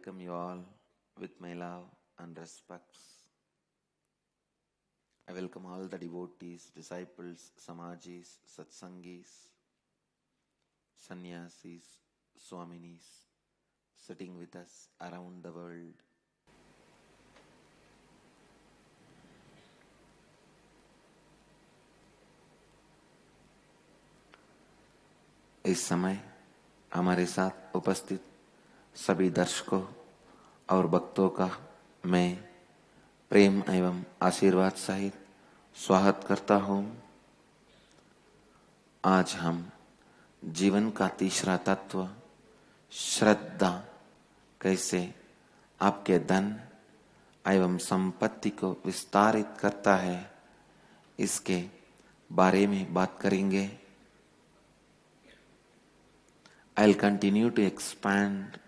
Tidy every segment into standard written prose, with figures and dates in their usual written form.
welcome you all with my love and respects. I welcome all the devotees, disciples, samajis, satsangis, sannyasis, swaminis sitting with us around the world. इस समय हमारे साथ उपस्थित सभी दर्शकों और भक्तों का मैं प्रेम एवं आशीर्वाद सहित स्वागत करता हूँ। आज हम जीवन का तीसरा तत्व श्रद्धा कैसे आपके धन एवं संपत्ति को विस्तारित करता है, इसके बारे में बात करेंगे। I'll continue to expand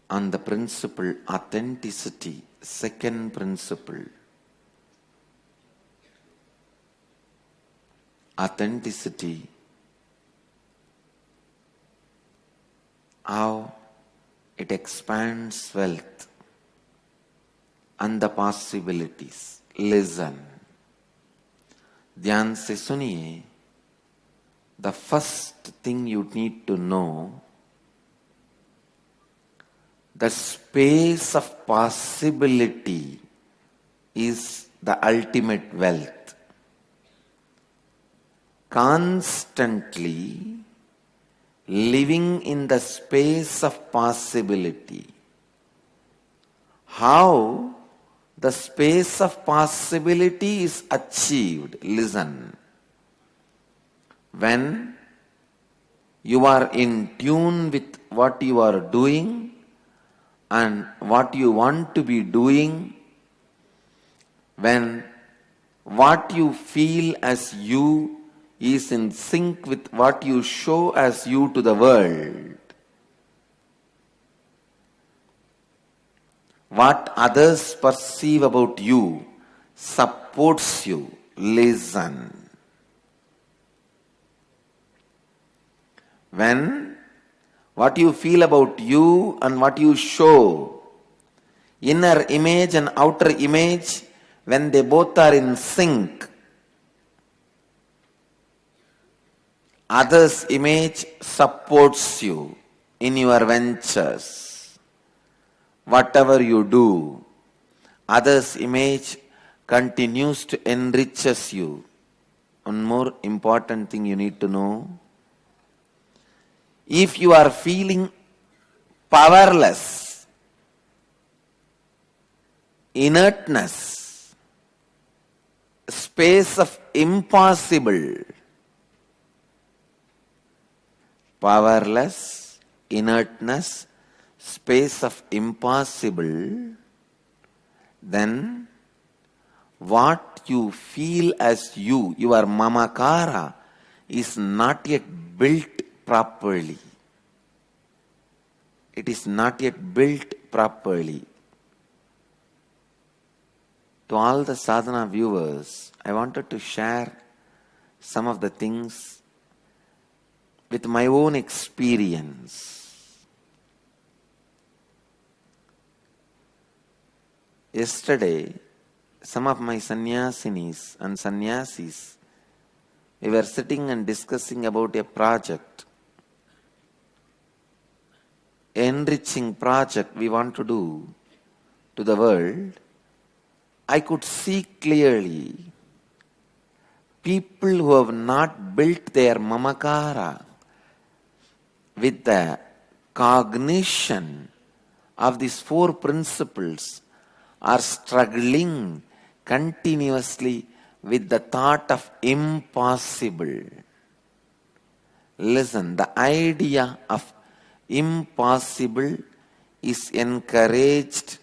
on the principle authenticity, second principle. Authenticity, how it expands wealth and the possibilities. Listen. ध्यान से सुनिए. The first thing you need to know, the space of possibility is the ultimate wealth. Constantly living in the space of possibility. How the space of possibility is achieved? Listen. When you are in tune with what you are doing and what you want to be doing, when what you feel as you is in sync with what you show as you to the world, what others perceive about you supports you. Listen. When what you feel about you and what you show, inner image and outer image, when they both are in sync, others' image supports you in your ventures. Whatever you do, others' image continues to enriches you. One more important thing you need to know. If you are feeling powerless, inertness, space of impossible, powerless, inertness, space of impossible, then what you feel as you, your mamakara, is not yet built properly. It is not yet built properly. To all the sadhana viewers, I wanted to share some of the things with my own experience. Yesterday, some of my sannyasinis and sannyasis, we were sitting and discussing about a project, enriching project we want to do to the world. I could see clearly people who have not built their mamakara with the cognition of these four principles are struggling continuously with the thought of impossible. Listen, the idea of impossible is encouraged,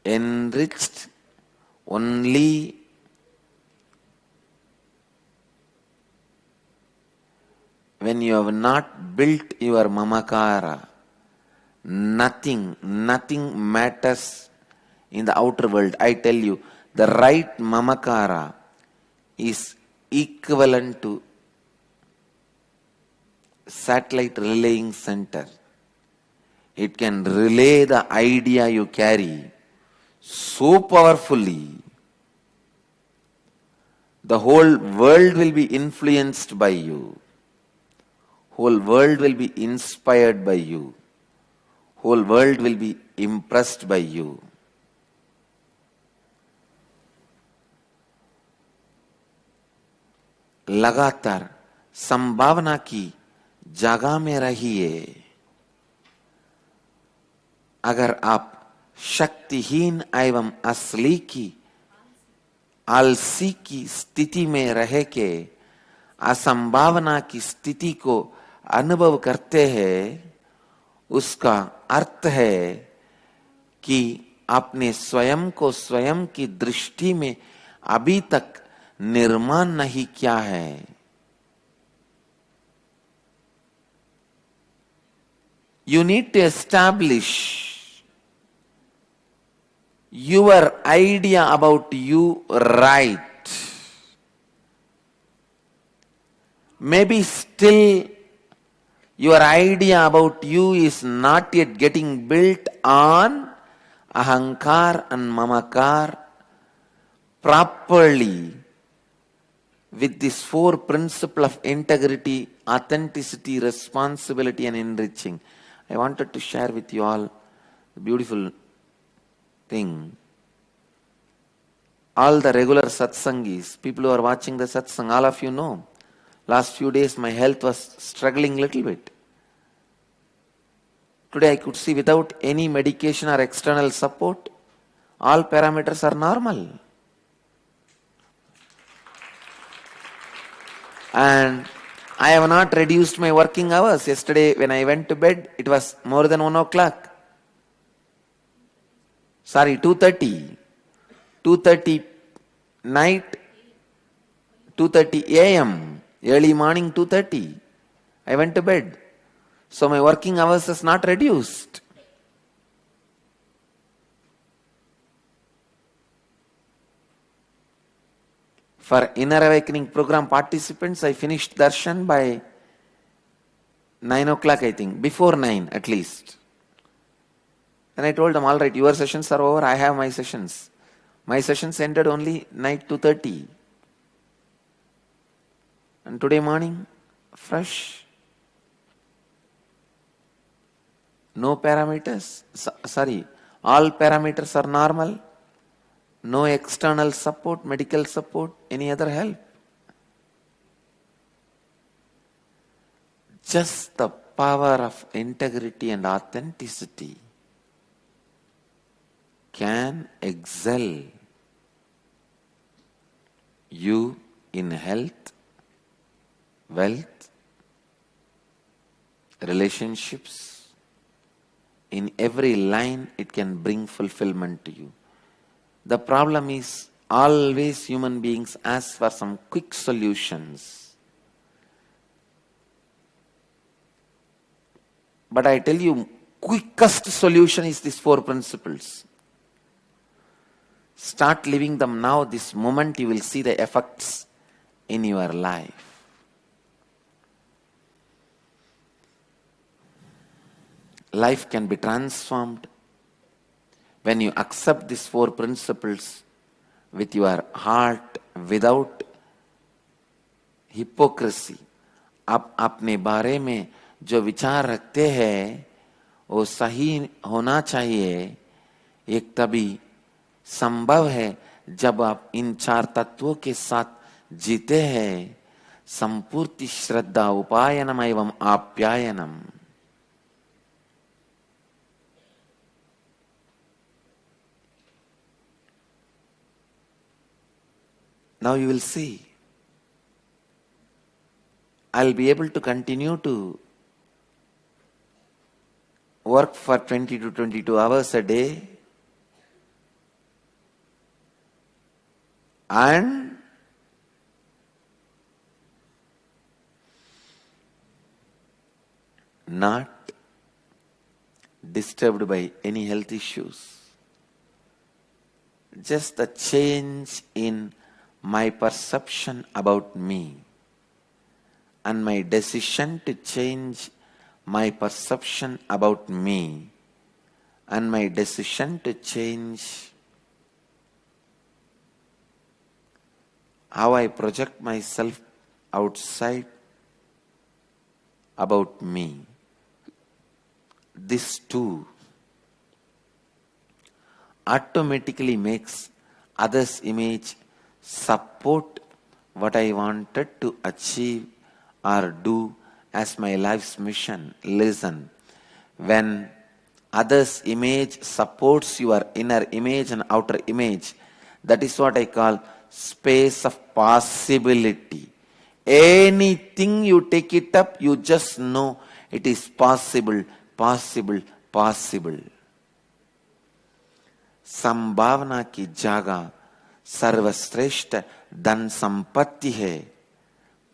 enriched only when you have not built your mamakara. Nothing matters in the outer world. I tell you, the right mamakara is equivalent to satellite relaying center. It can relay the idea you carry so powerfully. The whole world will be influenced by you. Whole world will be inspired by you. Whole world will be impressed by you. लगातार संभावना की जगह में रहिए. अगर आप शक्तिहीन एवं असली की आलसी की स्थिति में रह के असंभावना की स्थिति को अनुभव करते हैं, उसका अर्थ है कि आपने स्वयं को स्वयं की दृष्टि में अभी तक निर्माण नहीं किया है. You need to establish your idea about you right. Maybe still your idea about you is not yet getting built on ahankar and mamakar properly with this four principles of integrity, authenticity, responsibility and enriching. I wanted to share with you all the beautiful thing. All the regular satsangis, people who are watching the satsang, all of you know, last few days my health was struggling little bit. Today I could see without any medication or external support, all parameters are normal. And I have not reduced my working hours. Yesterday when I went to bed, it was more than 1 o'clock. Sorry, 2:30. 2:30 night, 2:30 a.m. Early morning 2:30. I went to bed. So my working hours is not reduced. For Inner Awakening program participants, I finished darshan by 9 o'clock, I think, before 9 at least. Then I told them, all right, your sessions are over, I have my sessions. My sessions ended only night 2:30. And today morning, fresh. No parameters, all parameters are normal. No external support, medical support, any other help. Just the power of integrity and authenticity can excel you in health, wealth, relationships. In every line, it can bring fulfillment to you. The problem is always human beings ask for some quick solutions. But I tell you, quickest solution is these four principles. Start living them now. This moment you will see the effects in your life. Life can be transformed when you accept these four principles with your heart without hypocrisy. आप अपने बारे में जो विचार रखते हैं वो सही होना चाहिए. एक तभी संभव है जब आप इन चार तत्वों के साथ जीते हैं. संपूर्ति श्रद्धा उपायनम एवं आप्यायनम. Now you will see, I'll be able to continue to work for 20 to 22 hours a day and not disturbed by any health issues. Just the change in my perception about me and my decision to change my perception about me and my decision to change how I project myself outside about me. This too automatically makes others' image support what I wanted to achieve or do as my life's mission. Listen, when others' image supports your inner image and outer image, that is what I call space of possibility. Anything you take it up, you just know it is possible, possible, possible. संभावना की जगह सर्वश्रेष्ठ धन संपत्ति है.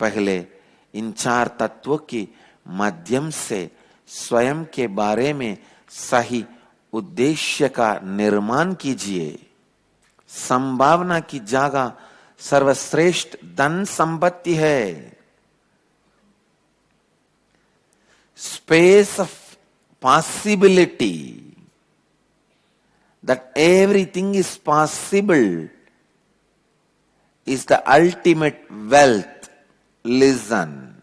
पहले इन 4 तत्वों के माध्यम से स्वयं के बारे में सही उद्देश्य का निर्माण कीजिए. संभावना की जगह सर्वश्रेष्ठ धन संपत्ति है. Space of possibility, that everything is possible, is the ultimate wealth. Listen.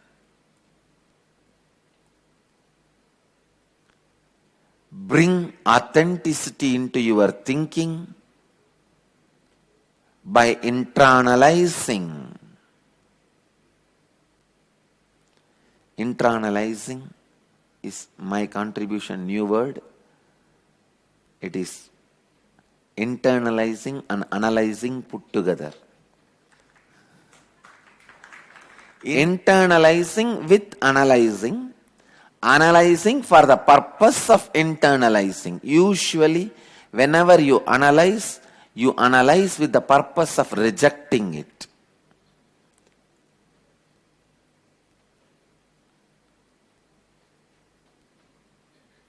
Bring authenticity into your thinking by internalizing. Internalizing is my contribution, new word. It is internalizing and analyzing put together. Internalizing with analyzing. Analyzing for the purpose of internalizing. Usually, whenever you analyze with the purpose of rejecting it.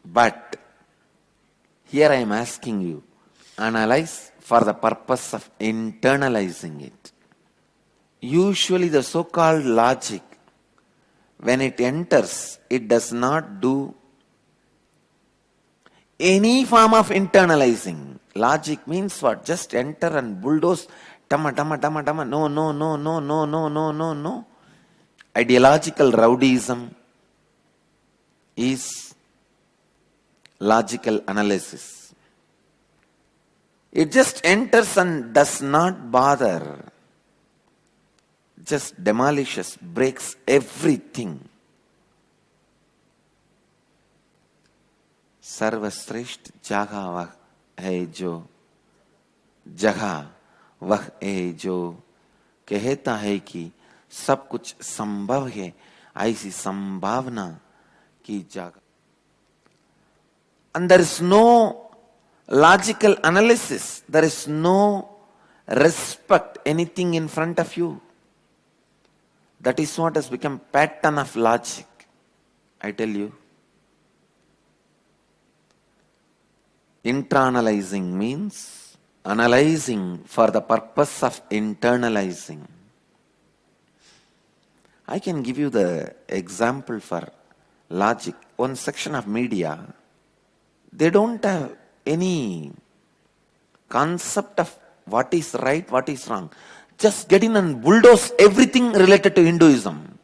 But here I am asking you, analyze for the purpose of internalizing it. Usually the so-called logic, when it enters, it does not do any form of internalizing. Logic means what? Just enter and bulldoze. Tama, tama, tama, tama. No, no, no, no, no, no, no, no, no. Ideological rowdyism is logical analysis. It just enters and does not bother. Just demolishes, breaks everything. सर्वश्रेष्ठ जगह वह है जो जगह वह है जो कहता है कि सब कुछ संभव है, ऐसी संभावना की जगह. And there is no logical analysis. There is no respect anything in front of you. That is what has become pattern of logic. I tell you. Internalizing means analyzing for the purpose of internalizing. I can give you the example for logic. One section of media, they don't have any concept of what is right, what is wrong. Just get in and bulldoze everything related to Hinduism.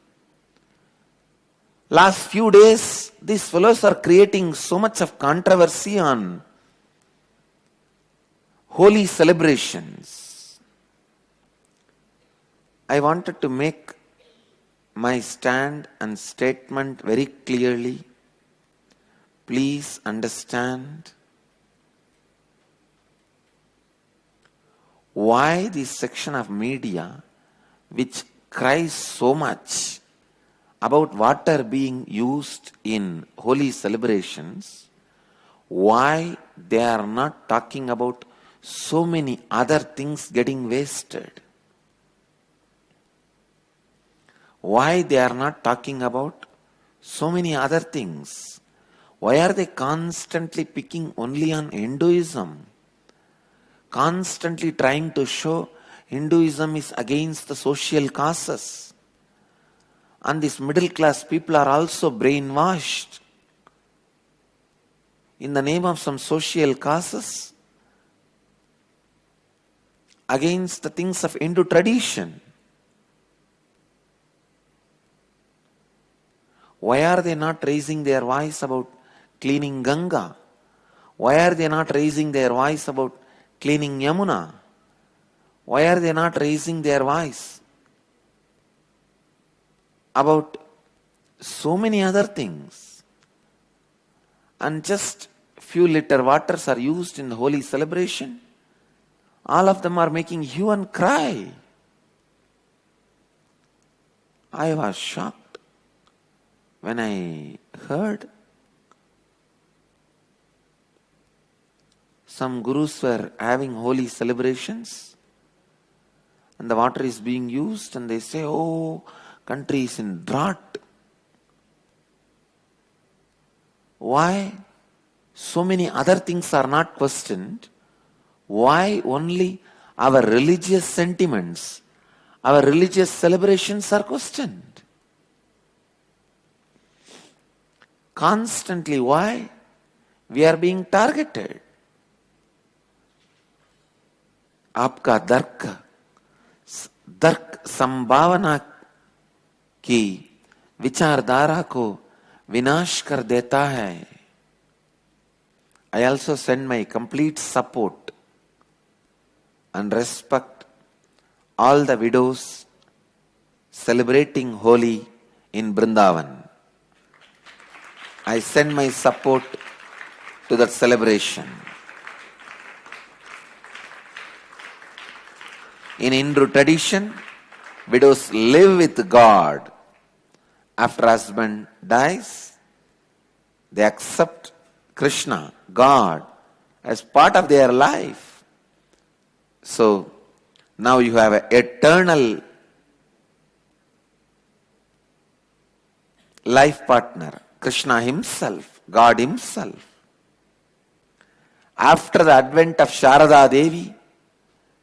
Last few days, these fellows are creating so much of controversy on holy celebrations. I wanted to make my stand and statement very clearly. Please understand why this section of media, which cries so much about water being used in holy celebrations, why they are not talking about so many other things getting wasted. Why they are not talking about so many other things. Why are they constantly picking only on Hinduism? Constantly trying to show Hinduism is against the social causes. And these middle class people are also brainwashed. in the name of some social causes, against the things of Hindu tradition. Why are they not raising their voice about cleaning Ganga? Why are they not raising their voice about cleaning Yamuna? Why are they not raising their voice about so many other things? And just few liter waters are used in the holy celebration. All of them are making hue and cry. I was shocked when I heard some gurus were having holy celebrations and the water is being used and they say, oh, country is in drought. Why so many other things are not questioned? Why only our religious sentiments, our religious celebrations are questioned? Constantly, why? We are being targeted. आपका तर्क संभावना की विचारधारा को विनाश कर देता है. I also send my complete support and respect all the widows celebrating Holi in Vrindavan. I send my support to that celebration. In Hindu tradition, widows live with God. After husband dies, they accept Krishna, God, as part of their life. So, now you have an eternal life partner, Krishna himself, God himself. After the advent of Sharada Devi,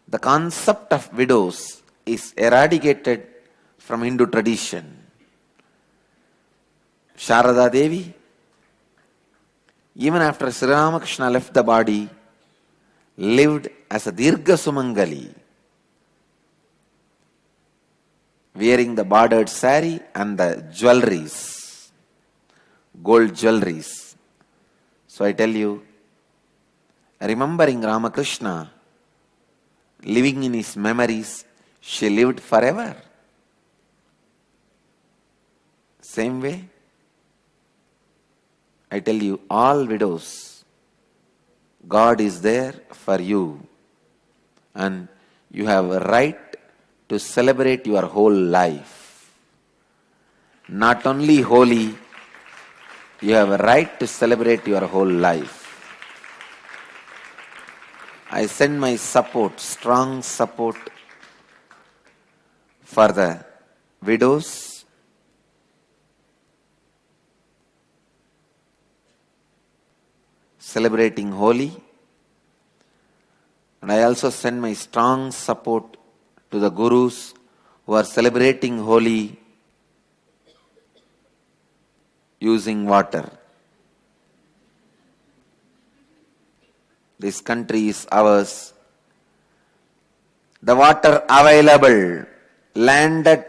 the concept of widows is eradicated from Hindu tradition. Sharada Devi, even after Sri Ramakrishna left the body, lived as a Dirgha Sumangali, wearing the bordered sari and the jewelries, gold jewelries. So I tell you, remembering Ramakrishna, living in his memories, she lived forever. Same way, I tell you, all widows, God is there for you and you have a right to celebrate your whole life. Not only Holi, you have a right to celebrate your whole life. I send my support, strong support for the widows celebrating Holi, and I also send my strong support to the gurus who are celebrating Holi using water. This country is ours. The water available landed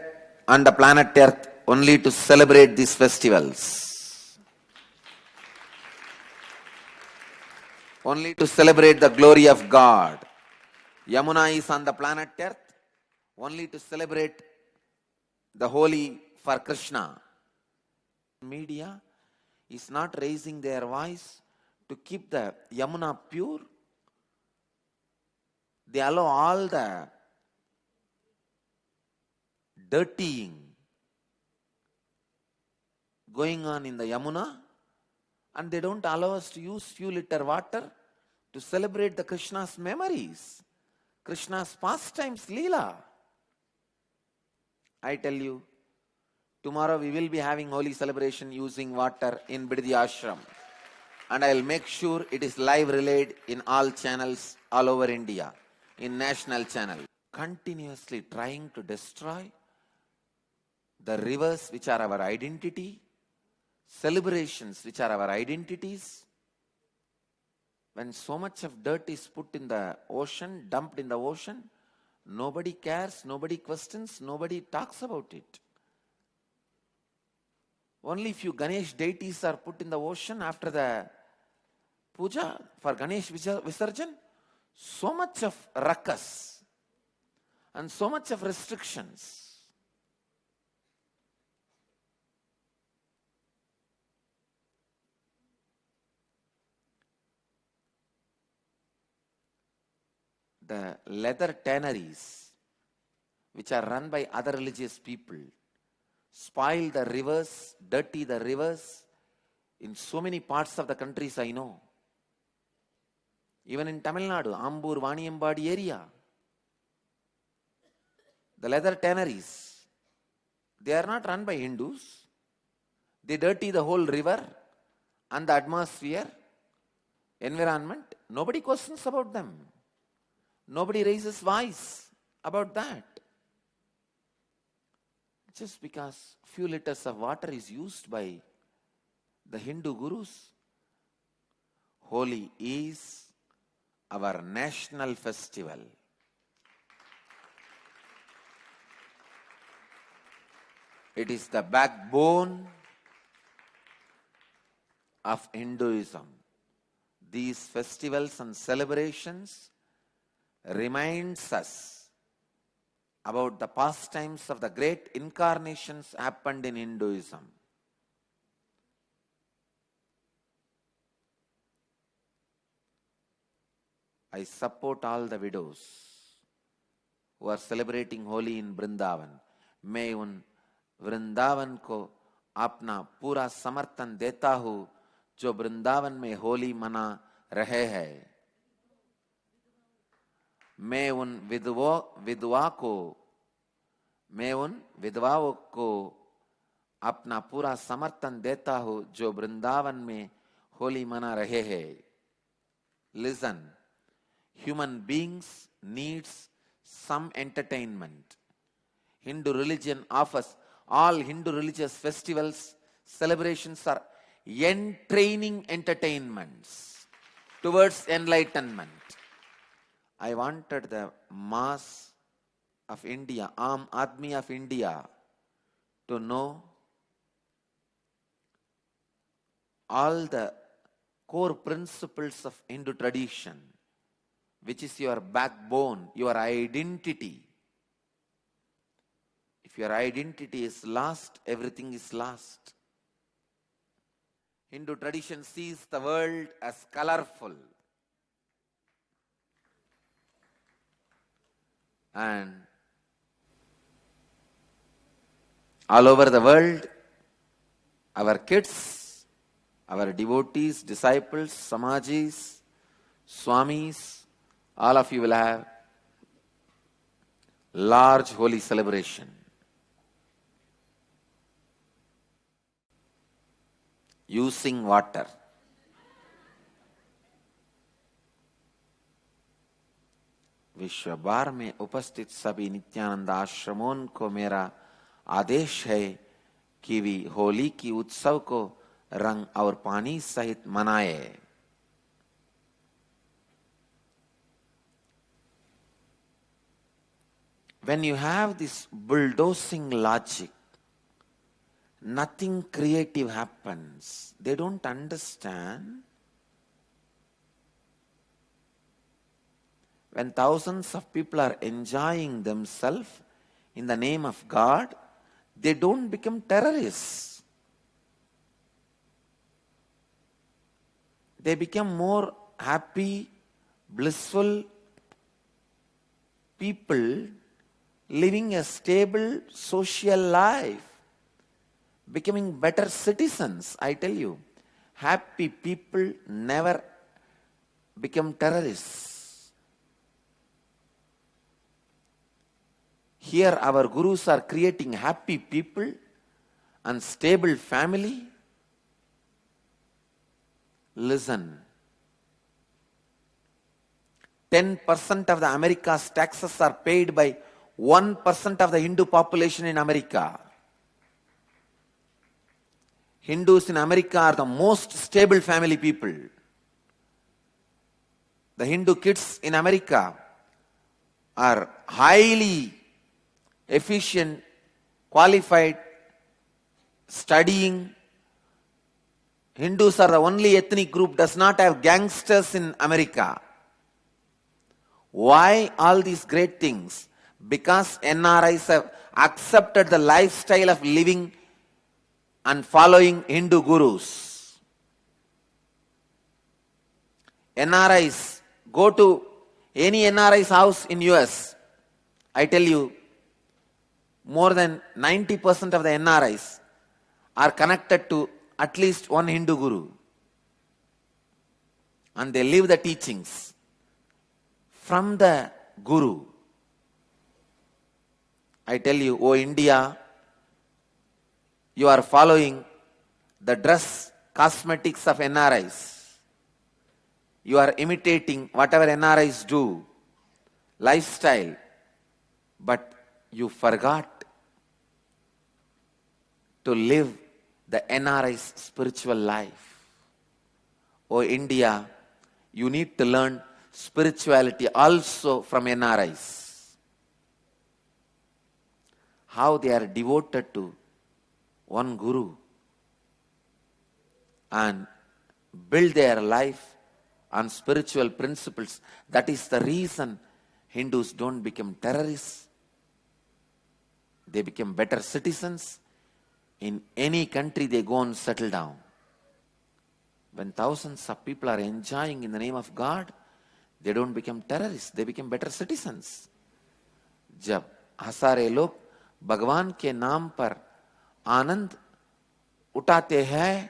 on the planet Earth only to celebrate these festivals. Only to celebrate the glory of God. Yamuna is on the planet Earth only to celebrate the Holi for Krishna. Media is not raising their voice to keep the Yamuna pure. They allow all the dirtying going on in the Yamuna, and they don't allow us to use few liter water to celebrate the Krishna's memories, Krishna's pastimes, Leela. I tell you, tomorrow we will be having holy celebration using water in Bidadi Ashram. And I will make sure it is live relayed in all channels all over India, in national channel. Continuously trying to destroy the rivers which are our identity, celebrations which are our identities, When so much of dirt is put in the ocean, dumped in the ocean, nobody cares, nobody questions, nobody talks about it. Only few Ganesh deities are put in the ocean after the puja for Ganesh Visarjan. So much of ruckus and so much of restrictions. The leather tanneries, which are run by other religious people, spoil the rivers, dirty the rivers in so many parts of the countries I know. Even in Tamil Nadu, Ambur, Vaniyambadi area, the leather tanneries, they are not run by Hindus. They dirty the whole river and the atmosphere, environment. Nobody questions about them. Nobody raises voice about that. Just because few liters of water is used by the Hindu gurus. Holi is our national festival. It is the backbone of Hinduism. These festivals and celebrations reminds us about the pastimes of the great incarnations happened in Hinduism. I support all the widows who are celebrating Holi in Vrindavan. मैं उन वृंदावन को अपना पूरा समर्थन देता हूँ जो वृंदावन में होली मना रहे हैं. मैं उन विधवाओं को अपना पूरा समर्थन देता हूँ जो वृंदावन में होली मना रहे हैं. Listen, human beings needs some entertainment. Hindu religion offers all Hindu religious festivals, celebrations are entraining entertainments towards enlightenment. I wanted the mass of India, Aam Admi of India, to know all the core principles of Hindu tradition, which is your backbone, your identity. If your identity is lost, everything is lost. Hindu tradition sees the world as colorful. And all over the world, our kids, our devotees, disciples, samajis, swamis, all of you will have large holy celebration. Using water. विश्व बार में उपस्थित सभी नित्यानंद आश्रमों को मेरा आदेश है कि वे होली की उत्सव को रंग और पानी सहित मनाए. When you have this bulldozing logic, nothing creative happens. They don't understand. When thousands of people are enjoying themselves in the name of God, they don't become terrorists. They become more happy, blissful people living a stable social life, becoming better citizens. I tell you, happy people never become terrorists. Here our gurus are creating happy people and stable family. Listen, 10% of the America's taxes are paid by 1% of the Hindu population in America. Hindus in America are the most stable family people. The Hindu kids in America are highly efficient, qualified, studying. Hindus are the only ethnic group does not have gangsters in America. Why all these great things? Because NRIs have accepted the lifestyle of living and following Hindu gurus. NRIs, go to any NRI's house in US, I tell you, more than 90% of the NRIs are connected to at least one Hindu guru. And they live the teachings from the guru. I tell you, oh India, you are following the dress, cosmetics of NRIs. You are imitating whatever NRIs do, lifestyle, but you forgot to live the NRI's spiritual life. Oh India, you need to learn spirituality also from NRIs. How they are devoted to one guru and build their life on spiritual principles. That is the reason Hindus don't become terrorists. They become better citizens. In any country they go and settle down. When thousands of people are enjoying in the name of God, they don't become terrorists, they become better citizens. जब हजारे लोग भगवान के नाम पर आनंद उठाते हैं,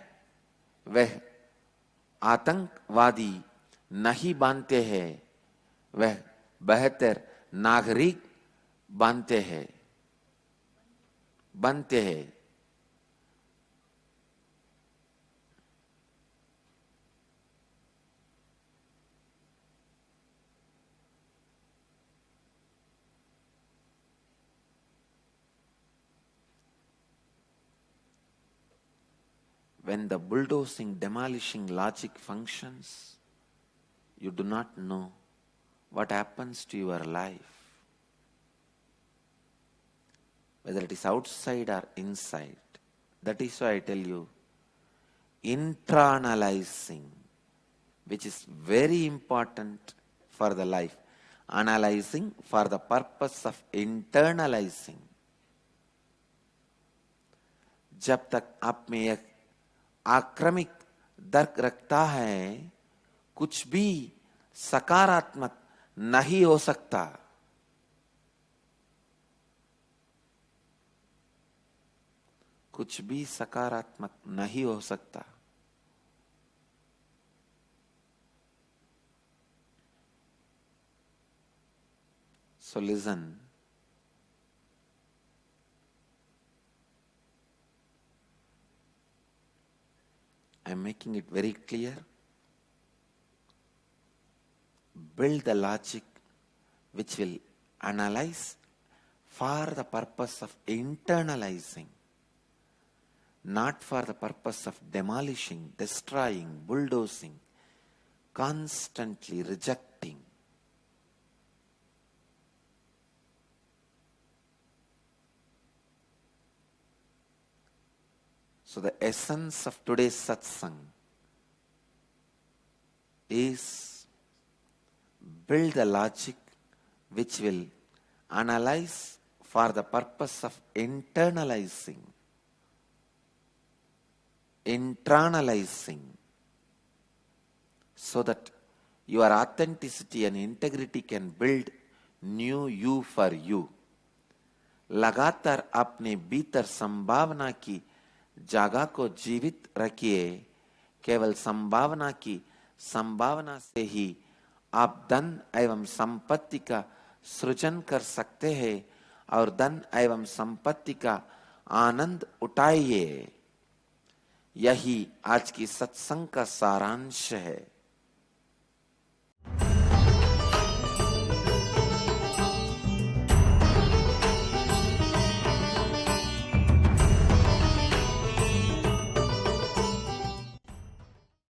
वह आतंकवादी नहीं बनते हैं, वह बेहतर नागरिक बनते हैं. When the bulldozing, demolishing logic functions, you do not know what happens to your life. Whether it is outside or inside. That is why I tell you, internalizing, which is very important for the life. Analyzing for the purpose of internalizing. जब तक आप में एक आक्रमिक dark रखता है, कुछ भी सकारात्मक नहीं हो सकता. कुछ भी सकारात्मक नहीं हो सकता. So listen. I am making it very clear. Build the logic which will analyze for the purpose of internalizing, not for the purpose of demolishing, destroying, bulldozing, constantly rejecting. So the essence of today's satsang is build the logic which will analyze for the purpose of internalizing, so that your authenticity and integrity can build new you for you. लगातार अपने भीतर संभावना की जगह को जीवित रखिए. केवल संभावना की संभावना से ही आप धन एवं संपत्ति का सृजन कर सकते हैं और धन एवं संपत्ति का आनंद उठाइए. यही आज की सत्संग का सारांश है.